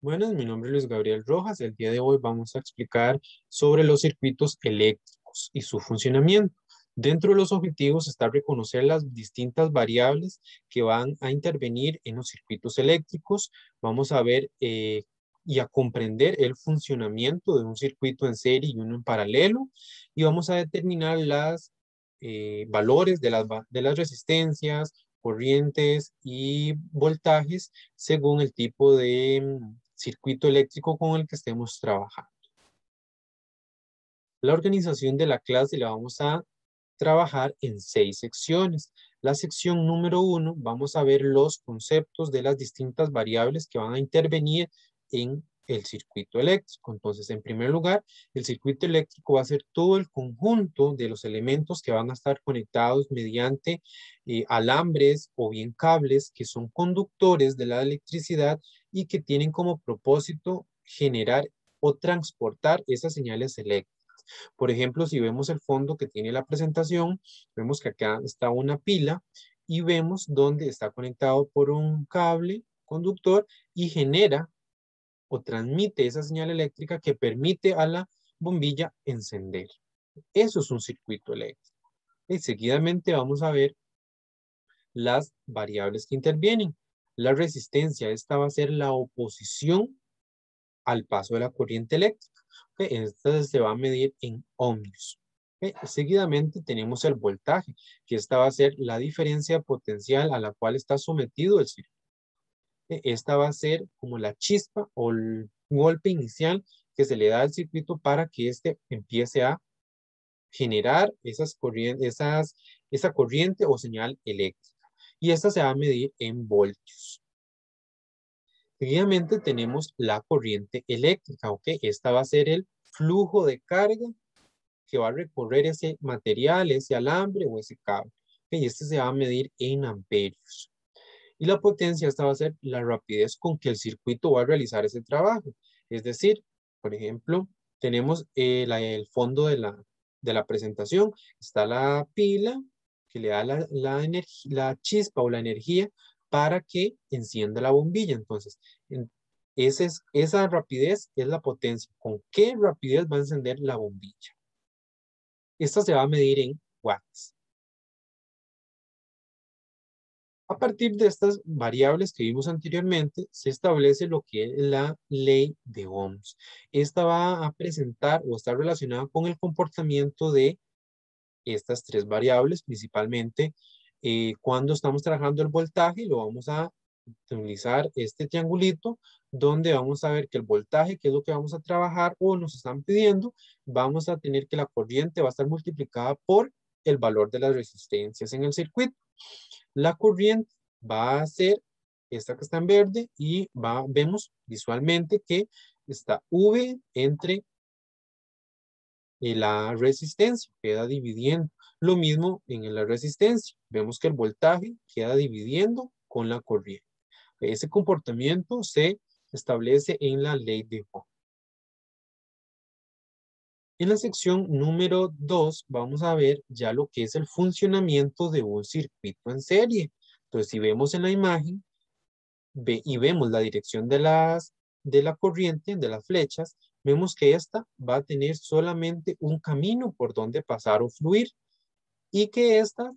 Buenas, mi nombre es Luis Gabriel Rojas. El día de hoy vamos a explicar sobre los circuitos eléctricos y su funcionamiento. Dentro de los objetivos está reconocer las distintas variables que van a intervenir en los circuitos eléctricos. Vamos a ver y a comprender el funcionamiento de un circuito en serie y uno en paralelo. Y vamos a determinar los valores de las resistencias, corrientes y voltajes según el tipo de circuito eléctrico con el que estemos trabajando. La organización de la clase la vamos a trabajar en 6 secciones. La sección número 1, vamos a ver los conceptos de las distintas variables que van a intervenir en el circuito eléctrico. Entonces, en primer lugar, el circuito eléctrico va a ser todo el conjunto de los elementos que van a estar conectados mediante alambres o bien cables que son conductores de la electricidad y que tienen como propósito generar o transportar esas señales eléctricas. Por ejemplo, si vemos el fondo que tiene la presentación, vemos que acá está una pila y vemos dónde está conectado por un cable conductor y genera o transmite esa señal eléctrica que permite a la bombilla encender. Eso es un circuito eléctrico. Y seguidamente vamos a ver las variables que intervienen. La resistencia, esta va a ser la oposición al paso de la corriente eléctrica. ¿Okay? Esta se va a medir en ohmios. ¿Okay? Seguidamente tenemos el voltaje, que esta va a ser la diferencia potencial a la cual está sometido el circuito. Esta va a ser como la chispa o el golpe inicial que se le da al circuito para que éste empiece a generar esa corriente o señal eléctrica. Y esta se va a medir en voltios. Seguidamente tenemos la corriente eléctrica, ¿ok? Esta va a ser el flujo de carga que va a recorrer ese material, ese alambre o ese cable. ¿Ok? Y este se va a medir en amperios. Y la potencia, esta va a ser la rapidez con que el circuito va a realizar ese trabajo. Es decir, por ejemplo, tenemos el fondo de la presentación. Está la pila que le da la chispa o la energía para que encienda la bombilla. Entonces, esa rapidez es la potencia. ¿Con qué rapidez va a encender la bombilla? Esta se va a medir en watts. A partir de estas variables que vimos anteriormente, se establece lo que es la ley de Ohms. Esta va a presentar o está relacionada con el comportamiento de estas tres variables, principalmente cuando estamos trabajando el voltaje, lo vamos a utilizar este triangulito, donde vamos a ver que el voltaje, que es lo que vamos a trabajar o nos están pidiendo, vamos a tener que la corriente va a estar multiplicada por el valor de las resistencias en el circuito. La corriente va a ser esta que está en verde y vemos visualmente que está V entre la resistencia, queda dividiendo. Lo mismo en la resistencia. Vemos que el voltaje queda dividiendo con la corriente. Ese comportamiento se establece en la ley de Ohm. En la sección número 2 vamos a ver ya lo que es el funcionamiento de un circuito en serie. Entonces, si vemos en la imagen, y vemos la dirección de la corriente, de las flechas, vemos que esta va a tener solamente un camino por donde pasar o fluir y que esta,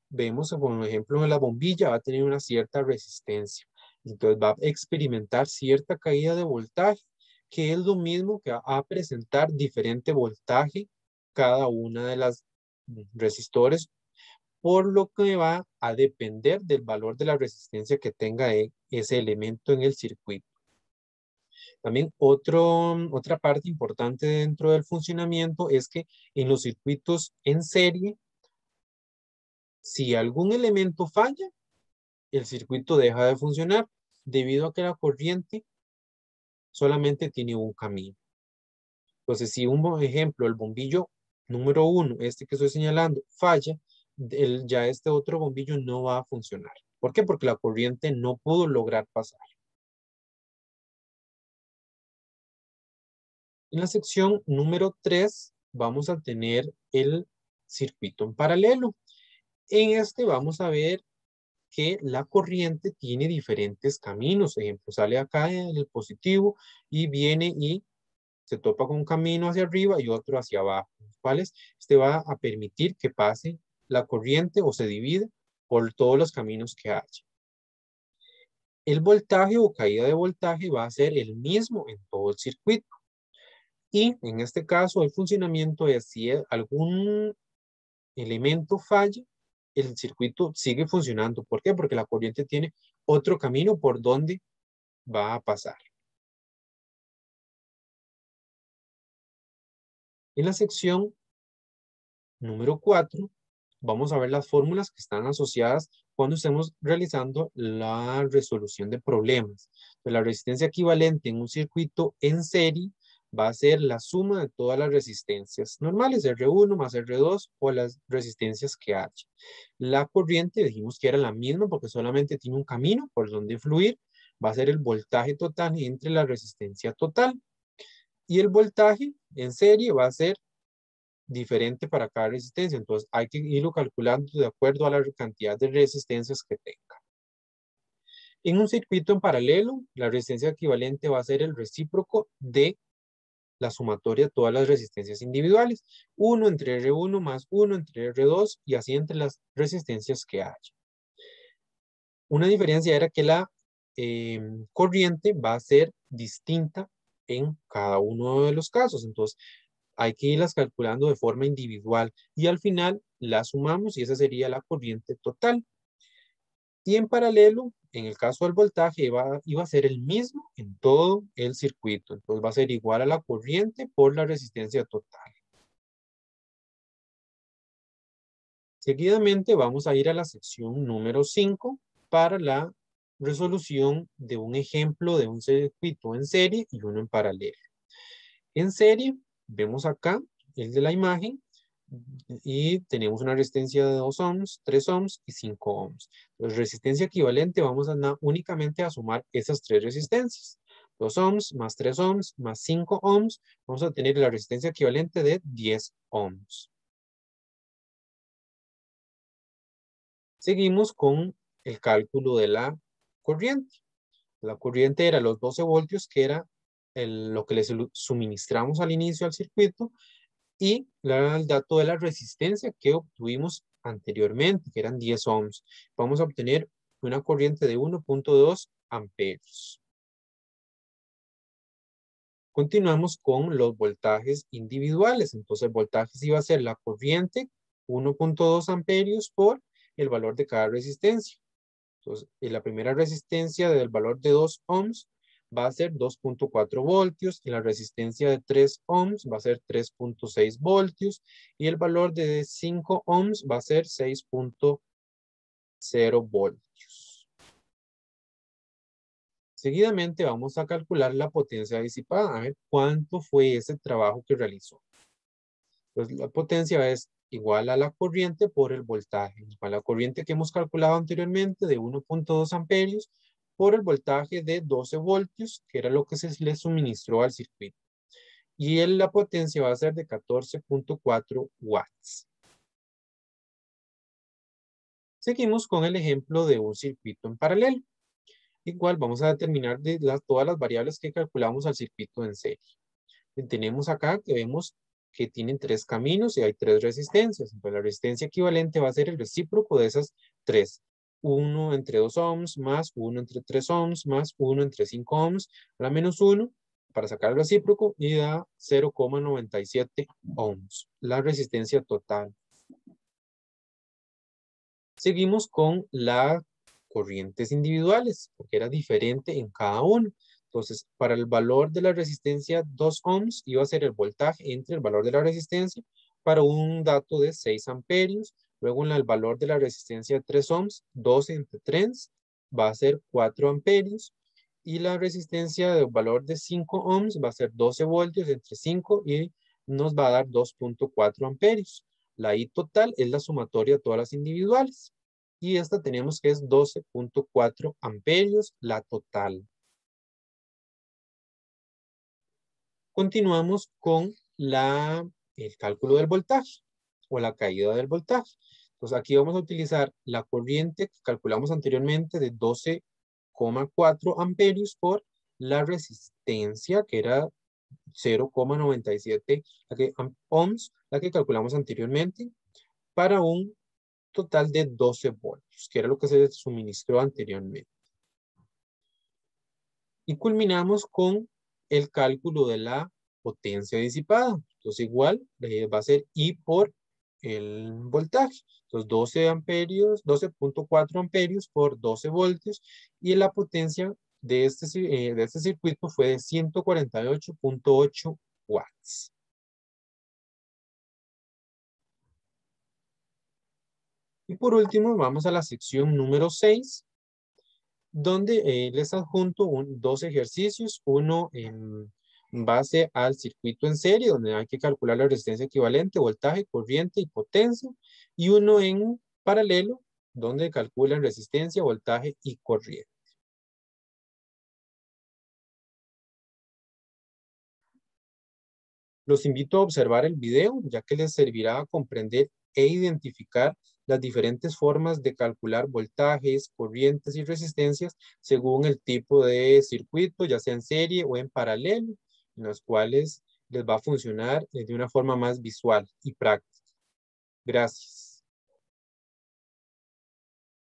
vemos por ejemplo en la bombilla, va a tener una cierta resistencia. Entonces va a experimentar cierta caída de voltaje, que es lo mismo que va a presentar diferente voltaje cada una de las resistores, por lo que va a depender del valor de la resistencia que tenga ese elemento en el circuito. También otra parte importante dentro del funcionamiento es que en los circuitos en serie, si algún elemento falla, el circuito deja de funcionar debido a que la corriente solamente tiene un camino. Entonces, si un ejemplo, el bombillo número 1, este que estoy señalando, falla, ya este otro bombillo no va a funcionar. ¿Por qué? Porque la corriente no pudo lograr pasar. En la sección número 3 vamos a tener el circuito en paralelo. En este vamos a ver que la corriente tiene diferentes caminos. Ejemplo, sale acá en el positivo y viene y se topa con un camino hacia arriba y otro hacia abajo, los cuales este va a permitir que pase la corriente o se divide por todos los caminos que haya. El voltaje o caída de voltaje va a ser el mismo en todo el circuito. Y en este caso el funcionamiento es si algún elemento falla, el circuito sigue funcionando. ¿Por qué? Porque la corriente tiene otro camino por donde va a pasar. En la sección número 4, vamos a ver las fórmulas que están asociadas cuando estemos realizando la resolución de problemas. Pues la resistencia equivalente en un circuito en serie va a ser la suma de todas las resistencias normales, R1 más R2 o las resistencias que haya. La corriente dijimos que era la misma porque solamente tiene un camino por donde fluir. Va a ser el voltaje total entre la resistencia total. Y el voltaje en serie va a ser diferente para cada resistencia. Entonces hay que irlo calculando de acuerdo a la cantidad de resistencias que tenga. En un circuito en paralelo, la resistencia equivalente va a ser el recíproco de la sumatoria de todas las resistencias individuales. 1 entre R1 más 1 entre R2 y así entre las resistencias que haya. Una diferencia era que la corriente va a ser distinta en cada uno de los casos. Entonces, hay que irlas calculando de forma individual y al final las sumamos y esa sería la corriente total. Y en paralelo, en el caso del voltaje, iba a ser el mismo en todo el circuito. Entonces va a ser igual a la corriente por la resistencia total. Seguidamente vamos a ir a la sección número 5 para la resolución de un ejemplo de un circuito en serie y uno en paralelo. En serie, vemos acá el de la imagen y tenemos una resistencia de 2 ohms, 3 ohms y 5 ohms. Entonces, resistencia equivalente vamos a únicamente a sumar esas tres resistencias. 2 ohms más 3 ohms más 5 ohms, vamos a tener la resistencia equivalente de 10 ohms. Seguimos con el cálculo de la corriente. La corriente era los 12 voltios, que era lo que le suministramos al inicio al circuito, y el dato de la resistencia que obtuvimos anteriormente, que eran 10 ohms. Vamos a obtener una corriente de 1.2 amperios. Continuamos con los voltajes individuales. Entonces, el voltaje iba a ser la corriente 1.2 amperios por el valor de cada resistencia. Entonces, en la primera resistencia del valor de 2 ohms va a ser 2.4 voltios y la resistencia de 3 ohms va a ser 3.6 voltios y el valor de 5 ohms va a ser 6.0 voltios. Seguidamente vamos a calcular la potencia disipada, a ver cuánto fue ese trabajo que realizó. Pues la potencia es igual a la corriente por el voltaje. A la corriente que hemos calculado anteriormente de 1.2 amperios por el voltaje de 12 voltios, que era lo que se le suministró al circuito. Y la potencia va a ser de 14.4 watts. Seguimos con el ejemplo de un circuito en paralelo. Igual vamos a determinar todas las variables que calculamos al circuito en serie. Y tenemos acá que vemos que tienen tres caminos y hay tres resistencias. Entonces la resistencia equivalente va a ser el recíproco de esas tres. 1 entre 2 ohms más 1 entre 3 ohms más 1 entre 5 ohms a la menos 1 para sacar el recíproco y da 0,97 ohms. La resistencia total. Seguimos con las corrientes individuales, porque era diferente en cada uno. Entonces, para el valor de la resistencia 2 ohms iba a ser el voltaje entre el valor de la resistencia para un dato de 6 amperios. Luego en el valor de la resistencia 3 ohms, 12 entre 3 va a ser 4 amperios. Y la resistencia del valor de 5 ohms va a ser 12 voltios entre 5 y nos va a dar 2.4 amperios. La I total es la sumatoria de todas las individuales. Y esta tenemos que es 12.4 amperios la total. Continuamos con el cálculo del voltaje o la caída del voltaje. Entonces aquí vamos a utilizar la corriente que calculamos anteriormente de 12,4 amperios por la resistencia que era 0,97 ohms, la que calculamos anteriormente, para un total de 12 voltios, que era lo que se suministró anteriormente. Y culminamos con el cálculo de la potencia disipada. Entonces igual va a ser I por el voltaje. Entonces 12 amperios, 12,4 amperios por 12 voltios. Y la potencia de este circuito fue de 148,8 watts. Y por último, vamos a la sección número 6, donde les adjunto dos ejercicios, uno en base al circuito en serie, donde hay que calcular la resistencia equivalente, voltaje, corriente y potencia, y uno en paralelo, donde calculan resistencia, voltaje y corriente. Los invito a observar el video, ya que les servirá a comprender e identificar las diferentes formas de calcular voltajes, corrientes y resistencias según el tipo de circuito, ya sea en serie o en paralelo, en los cuales les va a funcionar de una forma más visual y práctica. Gracias.